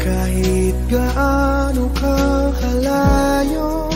Kahit gaano ka kalayo,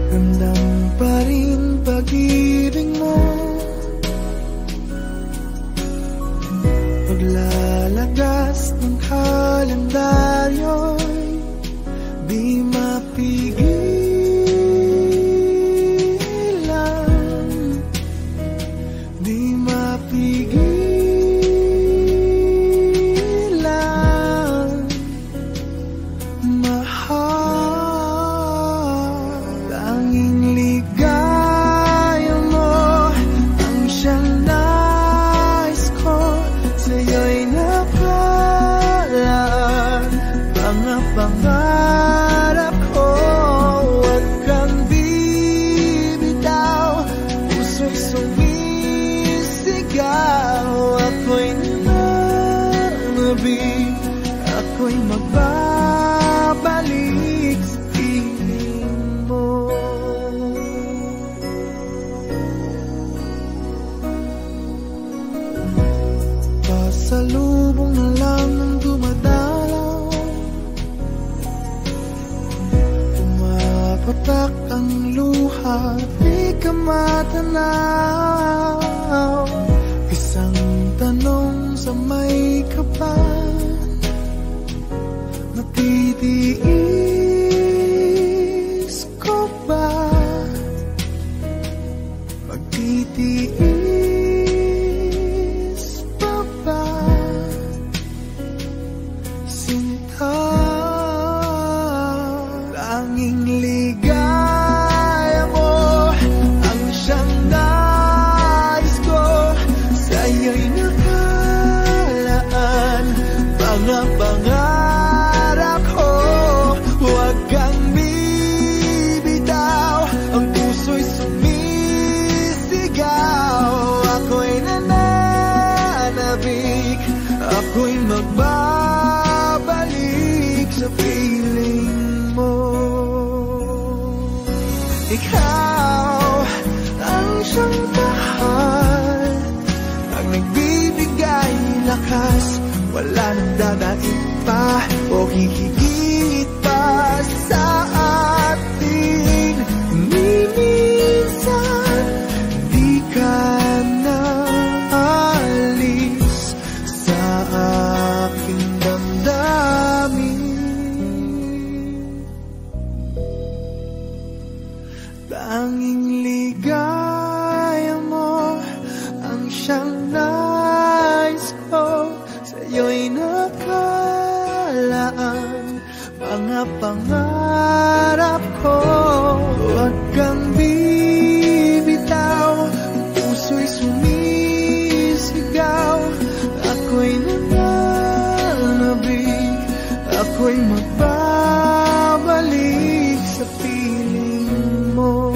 ramdam pa rin pag-ibig mo. Paglalagas ng kalendaryo'y di mapigilan, di mapigilan. Mahal, tanging ligaya mo ang siyang nais ko. Sa'yo'y nakalaan mga pangarap ko. Huwag kang bibitaw, puso'y sumisigaw. Ako'y nananabik, ako'y magbabalik sa piling mo. Pasalubong na lang ng dumadalaw, pumapatak ang luha, di ka matanaw. Isang tanong sa may kapal, matitiis ko ba? Magtitiis pa ba? Sinta, tanging ligaya mo ang siyang nais ko. Sa'yo'y nakalaan mga pangarap ko. Huwag kang bibitaw, ang puso'y sumisigaw. Ako'y nananabik, ako'y magbabalik sa piling mo. Ikaw ang siyang mahal, ang nagbibigay lakas. Wala nang dadaig pa o hihigit pa sa atin. Minsan di ka na alis sa aking damdamin. Tanging ligaya mo ang siyang nais ko. Sa'yo'y nakalaan mga pangarap ko. Huwag kang bibitaw, ang puso'y sumisigaw. Ako'y nananabik, ako'y magbabalik sa piling mo.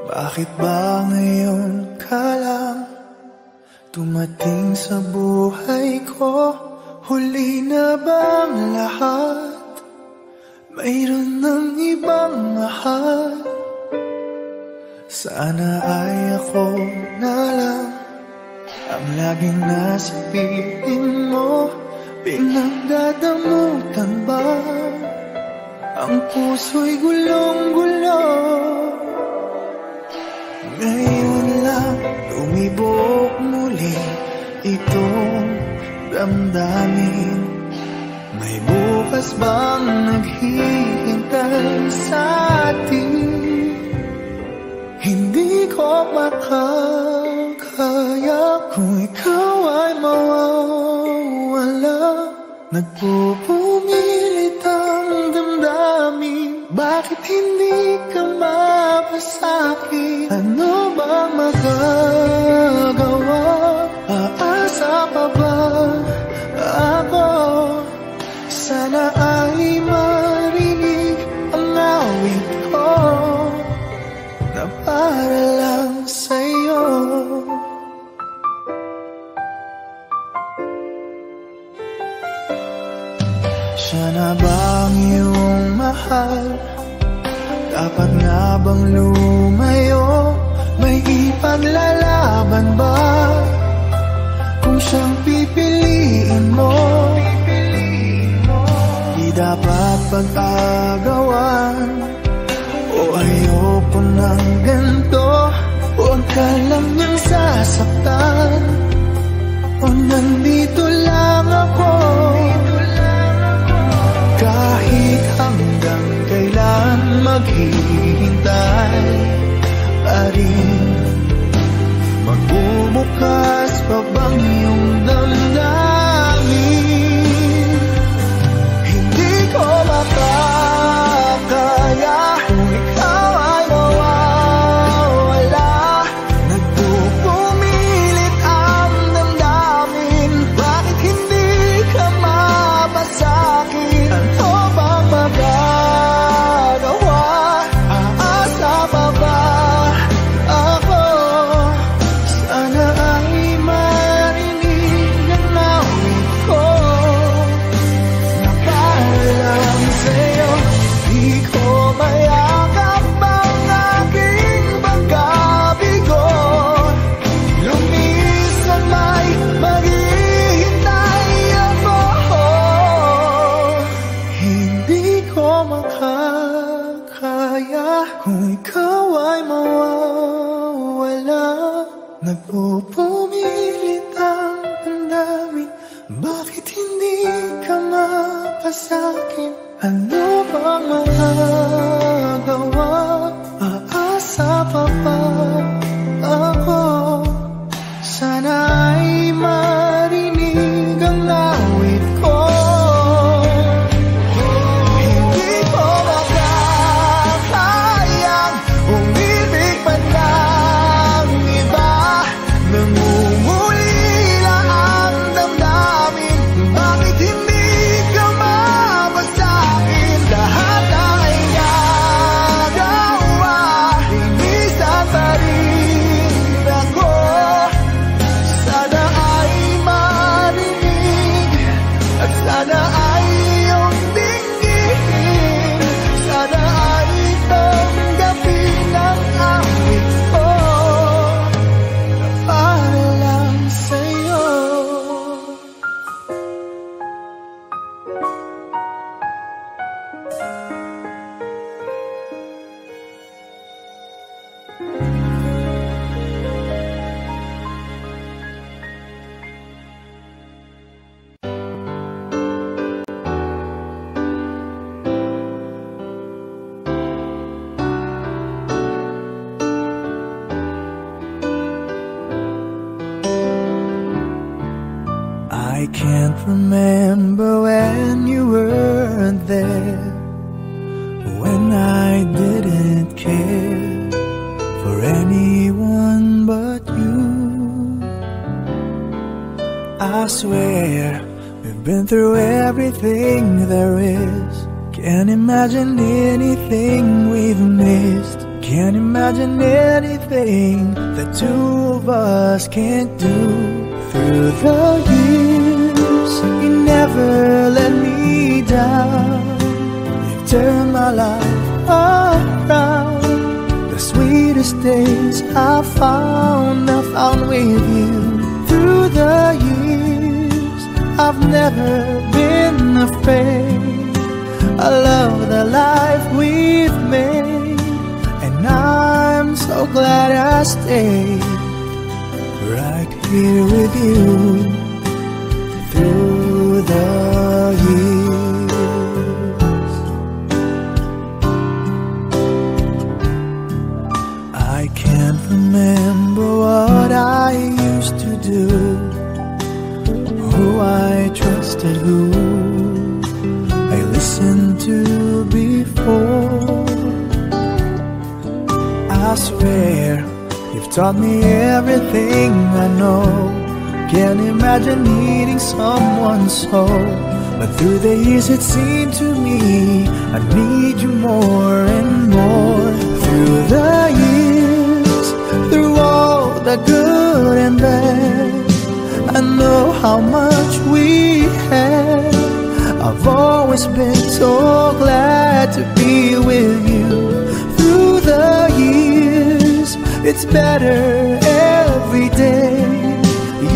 Bakit ba ngayon ka lang dumating sa buhay ko? Huli na bang lahat? Mayroon ng ibang mahal. Sana ay ako na lang ang laging nasa piling mo. Pinagdadamutan ba ang puso'y gulong-gulo? Ngayon lang lumibok muli itong damdamin. May bukas bang naghihintay sa atin? Hindi ko makakaya kung ikaw ay mawawala. Nagpupumilit ang damdamin. Bakit hindi ka mapasakit? Ano bang magagawa? Aasa pa ba ako? Sana ay marinig ang awit ko. Dapat nga bang lumayo? May ipaglalaban ba? Kung siyang pipiliin mo, di dapat pag-agawan. O ayoko ng ganito, huwag ka lang niyang sasaktan. O nandito lang ako, kahit hanggang kailan maghihintay pa rin. Magbubukas pa bang iyong damdamin? Hindi ko makakaya kung ikaw ay mawawala. Nagpupumilit ang damdamin, bakit hindi ka mapasakin? Ano bang magagawa? Aasa pa ba ako? Sana ay marinig ang awit ko na paalam sa'yo. Di ko mayakap ang aking pagkabigo. Lumisan may maghihintay ako. Hindi ko makakaya kung ikaw ay mawawala. Nagpupumilit ang damdamin, bakit hindi ka mapasakin? Ano bang magagawa? Aasa pa ba ako? Sana ay marinig ang awit ko. Hindi ko makakayang umibig pa ng iba. Nangungulila ang damdamin, bakit hindi ka mapasakin? Lahat ay nagawa, linisan pa rin ako. Sana ay marinig at sana ay iyong tingin. Sana ay tanggapin ang awit ko para lang sa'yo. I can't remember when you weren't there, when I didn't care for anyone but you. I swear we've been through everything there is. Can't imagine anything we've missed. Can't imagine anything the two of us can't do. Through the years, you never let me down. You've turned my life around. The sweetest days I found with you. Through the years, I've never been afraid. I love the life we've made, and I'm so glad I stayed right here with you through the years. I can't remember what I used to do, who I trusted, who I listened to before. I swear you've taught me everything I know. Can't imagine needing someone so. But through the years it seemed to me I need you more and more. Through the years, through all the good and bad, I know how much we had. I've always been so glad to be with you. it's better every day.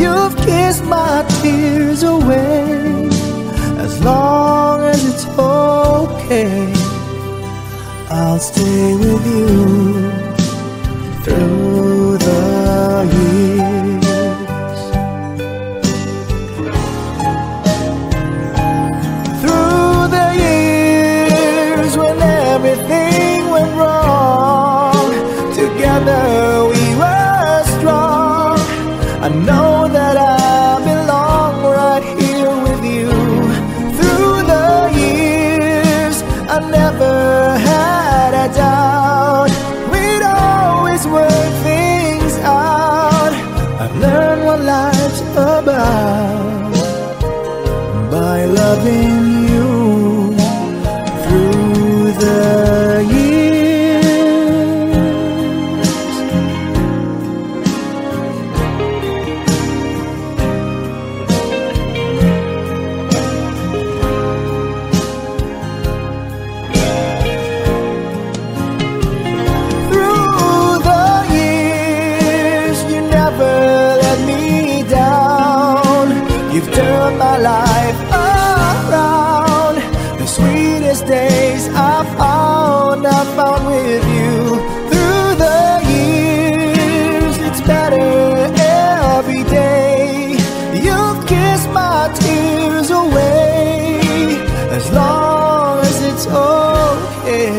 You've kissed my tears away. As long as it's okay, I'll stay with you through the years. Through the years when everything went wrong, together we were strong. I know that I belong right here with you. Through the years, I never had a doubt. We'd always work things out. I've learned what life's about by loving you through the years. Turn my life around. The sweetest days I found with you. Through the years, it's better every day. You've kissed my tears away. As long as it's okay,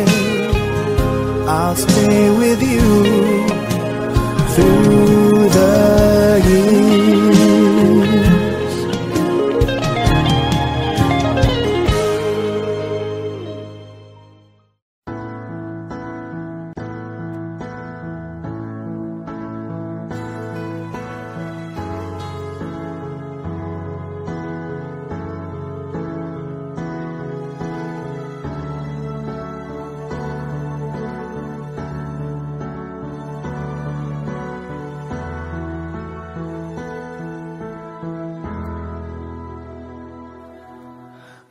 I'll stay with you through the years.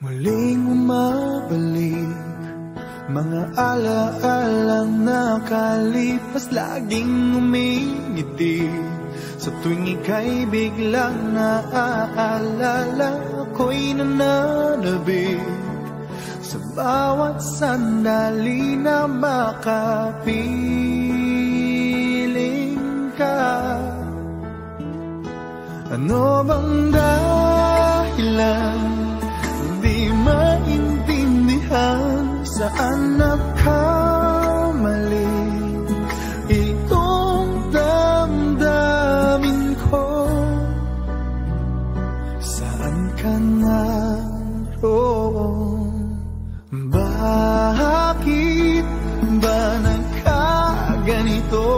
Muling umabalik mga alaalang nakalipas, laging umingiti sa tuwing ika'y biglang naaalala. Ako'y nananabik sa bawat sandali na makapiling ka. Ano bang dahilan di maintindihan saan nagkamali itong damdamin ko? Saan ka naroon? Bakit ba nagkaganito?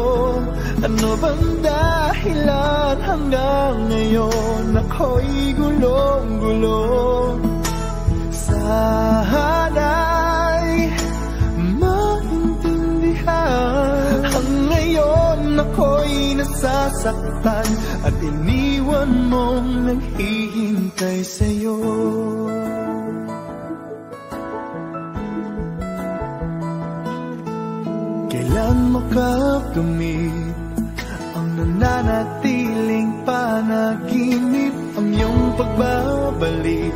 Ano bang dahilan hanggang ngayon ako'y gulong-gulong? Sana'y maintindihan. Ang ngayon ako'y nasasaktan at iniwan mong naghihintay sa'yo. Kailan makakamit ang nananatiling panaginip, ang iyong pagbabalik?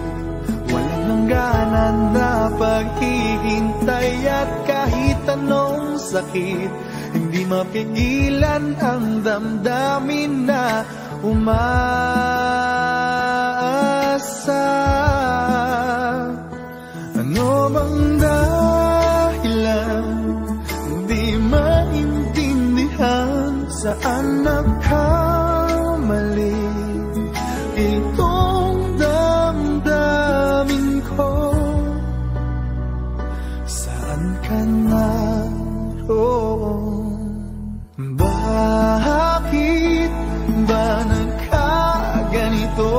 Walang hangganan na paghihintay at kahit anong sakit, hindi mapigilan ang damdamin na umaasa. Ano bang dahilan di maintindihan saan nagkamali itong damdamin ko? Saan ka naroon? Bakit ba nagkaganito?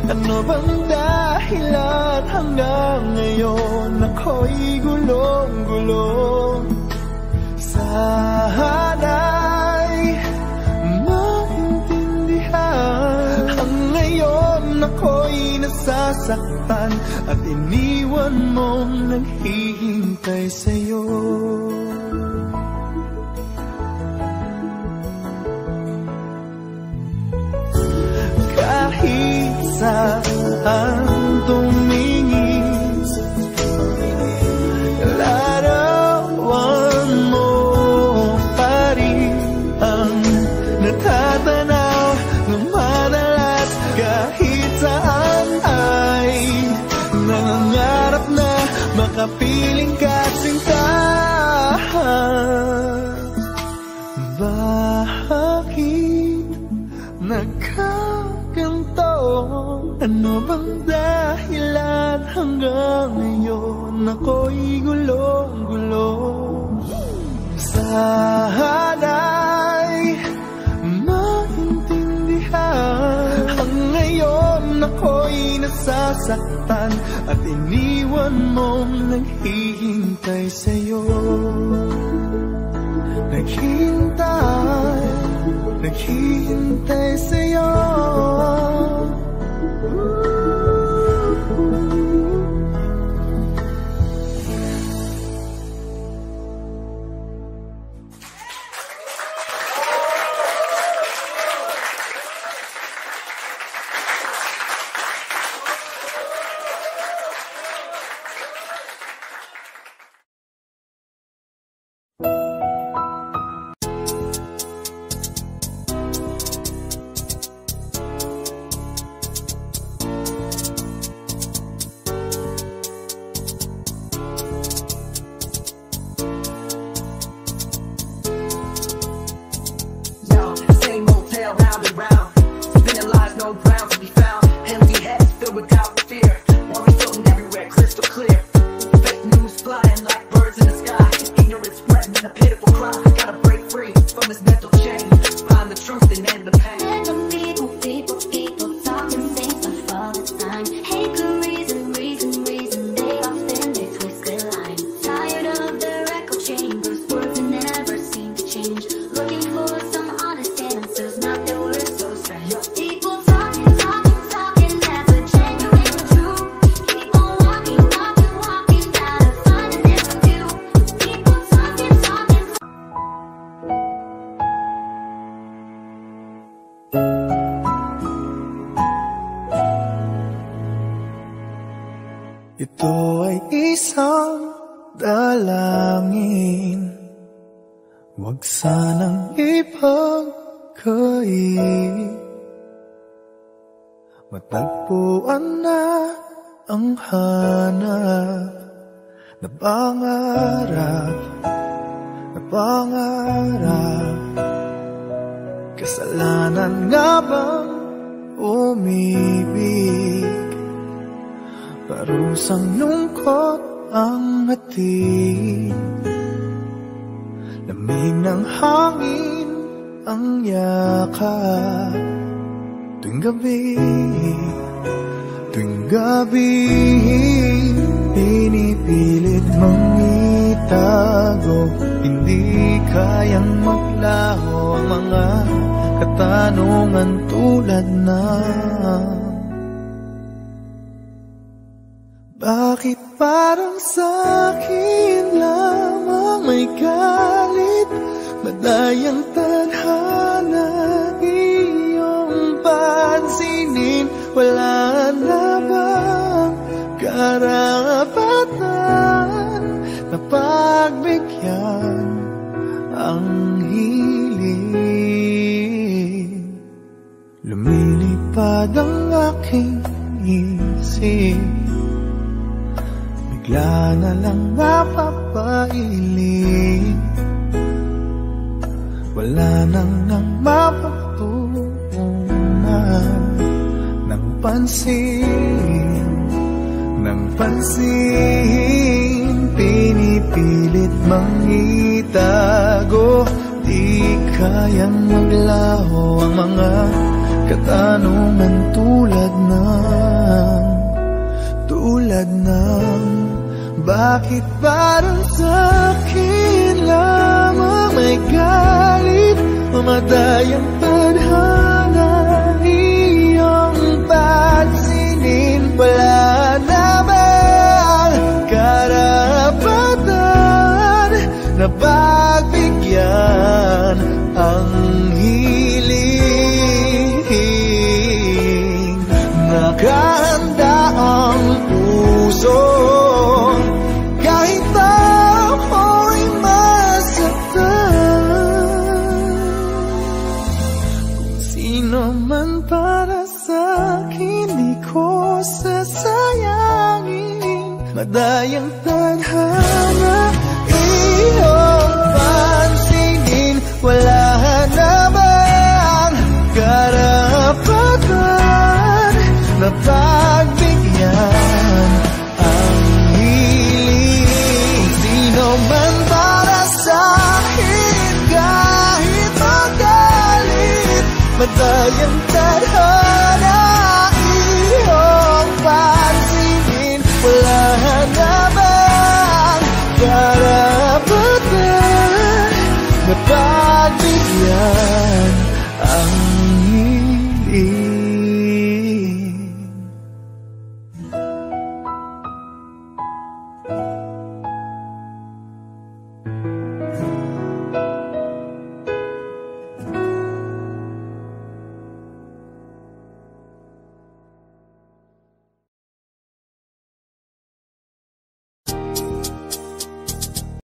Ano bang dahilan hanggang ngayon ako'y gulong-gulong? Sana'y maintindihan. Ang ngayon ako'y nasasaktan at iniwan mong naghihintay sa'yo. bang dahilan hanggang ngayon ako'y gulong-gulong? Sana'y maintindihan. Ang ngayon ako'y nasasaktan at iniwan mong naghihintay sa'yo. Naghihintay sa'yo. Ito ay isang dalangin, huwag sanang ipagkait. Matagpuan na ang hanap na pangarap, Kasalanan nga bang umibig? Parusang lungkot ang hatid, lamig ng hangin ang yakap. Tuwing gabi, pinipilit mong itago. Hindi kayang maglaho ang mga katanungan tulad ng bakit parang sa'kin lamang may galit? Madayang tadhana iyong pansinin. Wala na bang karapatan na pagbigyan ang hiling? Lumilipad ang aking isip, bigla na lang mapapailing. Wala nang mapagtuunan ng pansin, pinipilit mang itago. Di kayang maglaho ang mga katanungan tulad ng bakit parang sa'kin lamang may galit? Mamadayang tadhana iyong pansinin. Wala namang karapatan na pagbigyan ang hiling. Nakahanda ang puso kahit ako'y masaktan. Kung sino man para sa'kin di ko sasayangin. Madayang tadhana iyong pansinin. Wala namang karapatan na Madalang tadhana iyong pansinin. Wala na bang karapat na